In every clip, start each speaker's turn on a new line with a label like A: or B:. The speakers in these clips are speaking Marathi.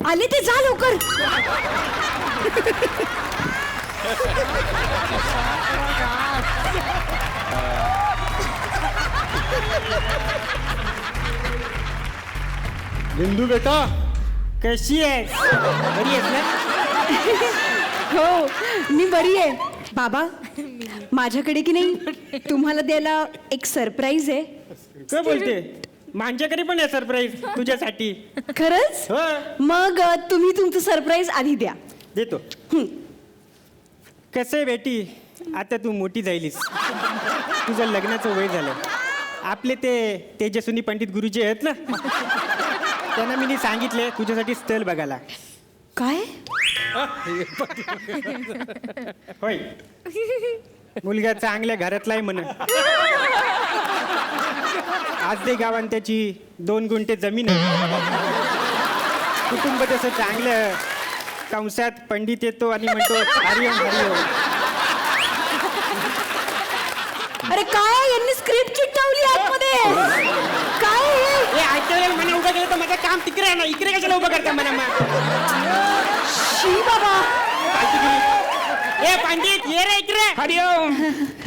A: आले ते जा लवकर.
B: बिंदू बेटा
C: कशी आहेस? बरी आहेस ना?
A: हो मी बरी आहे. बाबा माझ्याकडे की नाही तुम्हाला द्यायला एक सरप्राईज आहे.
C: काय बोलते? माझ्याकडे पण आहे सरप्राईज तुझ्यासाठी.
A: खरंच?
C: हो.
A: मग तुम्ही तुमचं सरप्राईज आधी द्या.
C: देतो. कसं आहे बेटी, आता तू मोठी झालीस, तुझं लग्नाचं वय झालं. आपले ते तेजस्विनी पंडित गुरुजी आहेत ना, त्यांना मी सांगितले तुझ्यासाठी स्थळ बघायला.
A: काय?
C: होय, मुलगा चांगल्या घरातला आहे म्हण. आज ते गावात त्याची 2 गुंठे जमीन आहे. कुटुंब तसं चांगलं, कंसात पंडित येतो आणि म्हणतो हरिओम हरिओम.
A: अरे काय यांनी स्क्रिप्ट चिकटवली आतमध्ये. काय हे?
C: ए ऐकलं मला उभं केलं तर माझं काम तिकडे आहे ना, इकडे कशाला उभं करता मला मग?
A: शी बाबा.
C: ए पंडित ये रे इकडे.
D: हरिओम.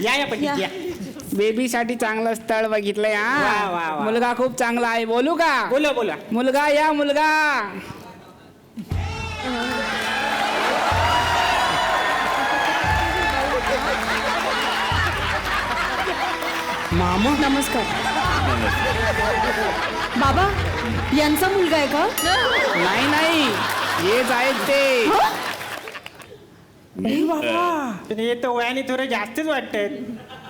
C: या पंडित या.
D: बेबीसाठी चांगलं स्थळ बघितलंय.
C: वा, वा,
D: हा
C: वा.
D: मुलगा खूप चांगला आहे. बोलू का?
C: बोला बोला.
D: मुलगा या मुलगा.
A: मामा नमस्कार. बाबा यांचा मुलगा आहे का?
D: नाही नाही, हेच आहेत ते.
C: पण हे तर वयाने थोडं जास्तच वाटतंय.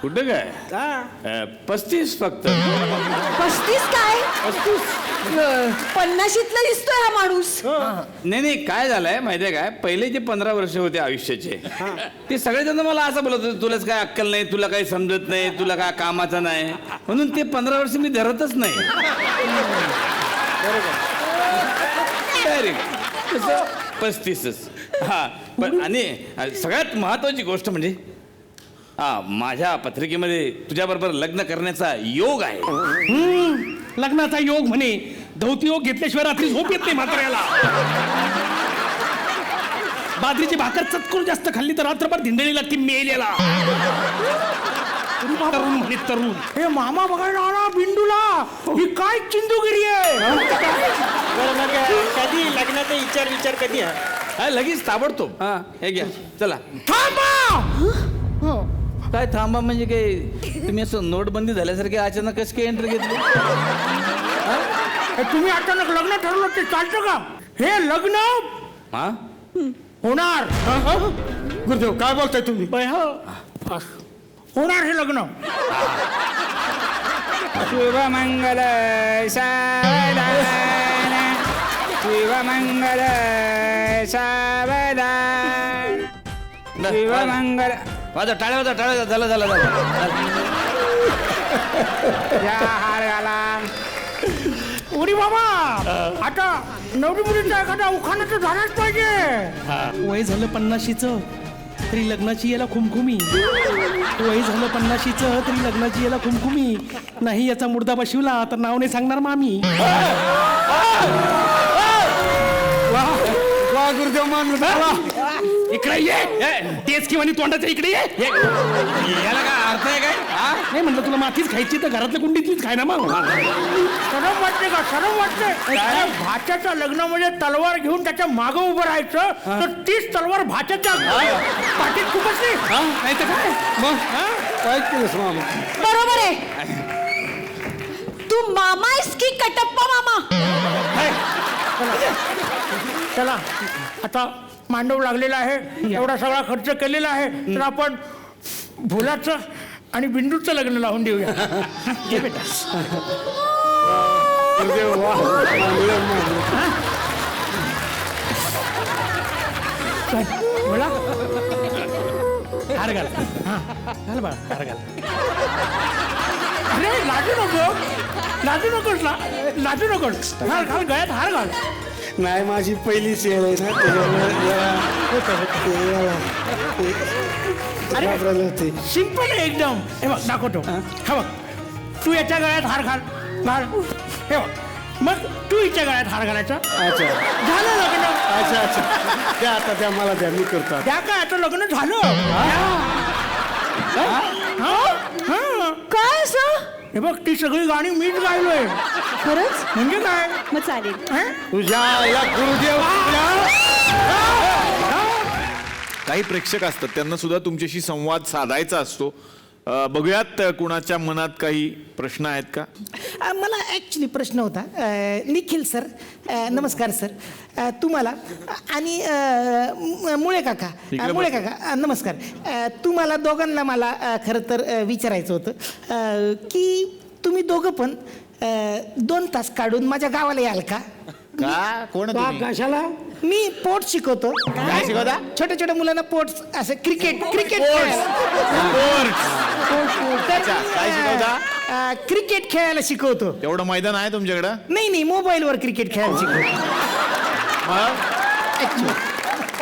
E: कुठं काय
C: हा.
E: 35 फक्त.
A: 35 काय? 50शीतला दिसतोय हा माणूस.
E: नाही नाही, काय झालंय माहितीये काय, पहिले जे 15 वर्ष होते आयुष्याचे ते सगळेजण मला असं बोलत होते, तुलाच काय अक्कल नाही, तुला काही समजत नाही, तुला काय कामाचं नाही, म्हणून ते 15 वर्ष मी धरतच नाही. डायरेक्ट 35च. हा पण आणि सगळ्यात महत्वाची गोष्ट म्हणजे माझ्या पत्रिकेमध्ये तुझ्याबरोबर लग्न करण्याचा योग आहे.
B: लग्नाचा योग म्हणे, धौती योग घेतल्याशिवाय रात्री झोप येत नाही म्हाताऱ्याला. बाजरीची भाकर चतकुर जास्त खाल्ली तर रात्रभर धिंडळी लागते मेलेला. तरुण म्हणे तरुण. हे मामा बघायला आला बिंदूला, ही काय चिंदूगिरी आहे.
C: बरं मग कधी लग्नाचा विचार कधी आहे?
E: लगेच ताबडतोब. हा हे घ्या चला.
B: थांबा.
E: काय थांबा म्हणजे काय, तुम्ही असं नोटबंदी झाल्यासारखे अचानक कसं काय एंट्री घेतली?
B: तुम्ही अचानक लग्न ठरवलं ते चालतं का? हे लग्न
E: हा
B: होणार. गुरुदेव काय बोलताय तुम्ही? होणार हे लग्न.
D: शुभमंगल सावधान, शुभमंगल सावधान, शुभमंगल.
E: माझा टाळ्या झालं
D: या हार घाला.
B: उडी बाबा, आता नवरी मुलीचा एखादा उखाणा तर झालाच पाहिजे. वय झालं 50शीचं तरी लग्नाची याला खुमखुमी. वय झालं 50शीचं तरी लग्नाची याला खुमखुमी. नाही याचा मुर्दा बशिवला तर नाव नाही सांगणार मामी. वा गुरुदेव मान इकडे ये. तेच किंवा तोंडाच्या इकडे ये.
E: याला काय अर्थ आहे काय?
B: नाही म्हणलं तुला मातीच खायची तर घरातल्या कुंडीतलीच खाय ना मग. शरम वाटते का? शरम वाटते? भाच्याचं लग्न म्हणजे तलवार घेऊन त्याच्या मागं उभं राहायचं, तर तीच तलवार भाच्याच्या पाठीत खुपसली. नाही तर काय मग काय केलंस मामा?
A: बरोबर आहे. तू मामा आहेस की कटप्पा मामा?
B: चला आता मांडव लागलेला आहे, एवढा सगळा खर्च केलेला आहे, तर आपण भोलाचं आणि बिंदूचं लग्न लावून देऊया. घे बेटा. बोला. हार घाल. हा घाल बाळा, हार घाल. अरे लाजू नकोस लाजू नकोस. हार घाल, गळ्यात हार घाल.
F: नाही माझी पहिली सेल आहे ना, त्याच्यामुळे
B: सिंपल आहे एकदम. हे बघ दाखवतो. हा बघ, तू याच्या गळ्यात हार घाल. हे बघ, मग तू हिच्या गळ्यात हार घालायचा.
F: अच्छा
B: झालं लग्न.
F: अच्छा अच्छा द्या आता द्या मला द्या मी करतो आता.
B: त्या काय आता लग्न झालं
A: काय असं
B: हे बघ ती सगळी गाणी मीच गायलोय
A: खरंच
B: म्हणजे काय
A: मग चालेल
B: हं?
F: तुझ्या या गुरुदेव
G: काही प्रेक्षक असतात त्यांना सुद्धा तुमच्याशी संवाद साधायचा असतो. बघूयात कुणाच्या मनात काही प्रश्न आहेत का?
H: मला ॲक्च्युली प्रश्न होता निखिल सर नमस्कार सर तुम्हाला आणि मुळे काका नमस्कार तुम्हाला दोघांना मला खरं तर विचारायचं होतं की तुम्ही दोघं पण 2 तास काढून माझ्या गावाला याल का?
G: का कोण
F: का कशाला
H: मी पोट शिकवतो.
G: काय शिकवता?
H: छोट्या छोट्या मुलांना पोट असं क्रिकेट
G: काय शिकवता?
H: क्रिकेट खेळायला शिकवतो.
G: तेवढं मैदान आहे तुमच्याकडं?
H: नाही मोबाईलवर क्रिकेट खेळायला शिकवतो.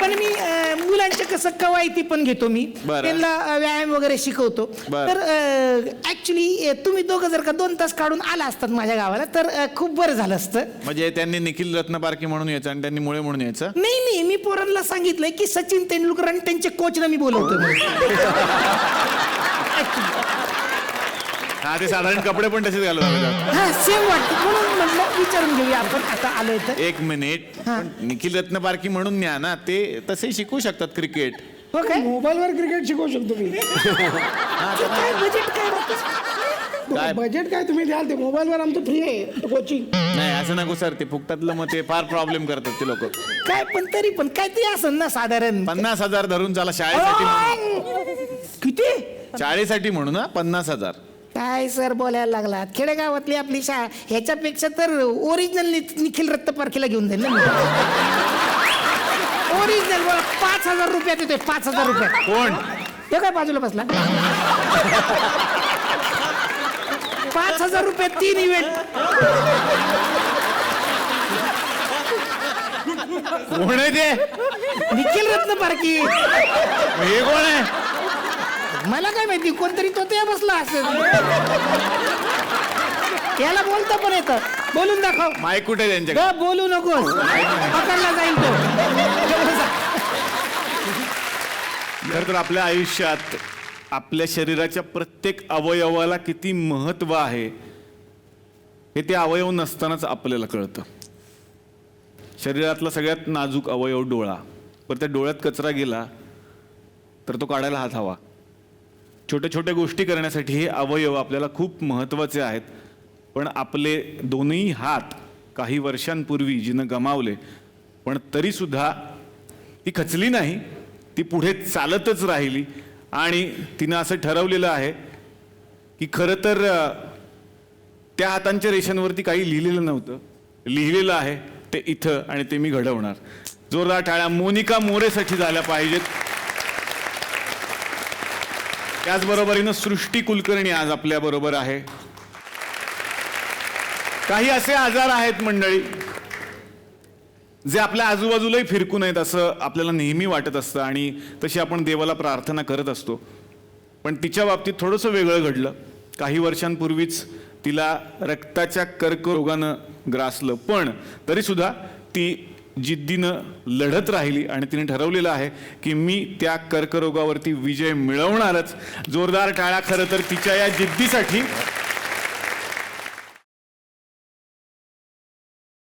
H: पण मी मुलांच्या कसं कवायती पण घेतो मी
G: बरं.
H: त्यांना व्यायाम वगैरे शिकवतो.
G: बरं.
H: तर ऍक्च्युली तुम्ही दोघं जर का 2 तास काढून आला असतात माझ्या गावाला तर खूप बरं झालं असतं.
G: म्हणजे त्यांनी निखिल रत्नपारखी म्हणून यायचं आणि त्यांनी मुळे म्हणून यायचं.
H: नाही मी पोरांना सांगितलंय की सचिन तेंडुलकर आणि त्यांचे कोचना मी बोलवतो म्हणून.
G: हा ते साधारण कपडे पण तसेच घालून आले जातात.
H: हा सेम वाटतं म्हणून म्हटलं विचारून घेऊया आपण आता आलोय तर.
G: एक मिनिट पण निखिल रत्नपारखी म्हणून न्या ना ते तसे शिकू शकतात क्रिकेट.
H: हो काय
F: मोबाईलवर क्रिकेट शिकवू शकतो मी.
H: काय बजेट काय राहतं?
G: काय?
F: बजेट काय तुम्ही द्याल ते मोबाईलवर आमचं फ्री आहे कोचिंग.
G: नाही असं नको सर ते फुकटातलं मग ते फार प्रॉब्लेम करतात ते लोक.
H: काय पण तरी पण काय ते असं ना साधारण
G: 50,000 धरून चला शाळेसाठी म्हणून.
H: किती
G: शाळेसाठी म्हणू ना 50,000.
H: काय सर बोलायला लागलात खेडेगावातली आपली शाळा ह्याच्यापेक्षा तर ओरिजिनल निखिल रत्नपारखीला घेऊन जाईल ना. ओरिजिनल बोला 5,000 रुपयात येतोय 5,000 रुपयात.
G: कोण?
H: ते काय बाजूला बसला 5,000 रुपयात 3 इव्हेंट.
G: कोण आहे ते?
H: निखिल रत्नपारखी.
G: हे कोण आहे?
H: मला काय माहिती कोणतरी तो त्या बसला असेल. याला बोलता पण येतं बोलून दाखव.
G: माईक कुठे आहे त्यांच्याकडे?
H: ग बोलू नकोस पकडला जाईल तो.
G: खरं तर आपल्या आयुष्यात आपल्या शरीराच्या प्रत्येक अवयवाला किती महत्व आहे हे ते अवयव नसतानाच आपल्याला कळतं. शरीरातला सगळ्यात नाजूक अवयव डोळा. पण त्या डोळ्यात कचरा गेला तर तो काढायला हात हवा. छोट्या छोट्या गोष्टी करण्यासाठी हे अवयव आपल्याला खूप महत्त्वाचे आहेत. पण आपले दोन्ही हात काही वर्षांपूर्वी जिनं गमावले पण तरीसुद्धा ती खचली नाही, ती पुढे चालतच राहिली. आणि तिनं असं ठरवलेलं आहे की खरं तर त्या हातांच्या रेषांवरती काही लिहिलेलं नव्हतं, लिहिलेलं आहे ते इथं आणि ते मी घडवणार. जोरदार टाळ्या मोनिका मोरेसाठी झाल्या पाहिजेत. त्याचबरोबरीनं सृष्टी कुलकर्णी आज आपल्या बरोबर आहे. काही असे आजार आहेत मंडळी जे आपल्या आजूबाजूलाही फिरकून आहेत असं आपल्याला नेहमी वाटत असतं आणि तशी आपण देवाला प्रार्थना करत असतो. पण तिच्या बाबतीत थोडंसं वेगळं घडलं. काही वर्षांपूर्वीच तिला रक्ताच्या कर्करोगानं ग्रासलं पण तरीसुद्धा ती जिद्दीनं लढत राहिली आणि तिने ठरवलेलं आहे की मी त्या कर्करोगावरती विजय मिळवणारच. जोरदार टाळ्या खरं तर तिच्या या जिद्दीसाठी.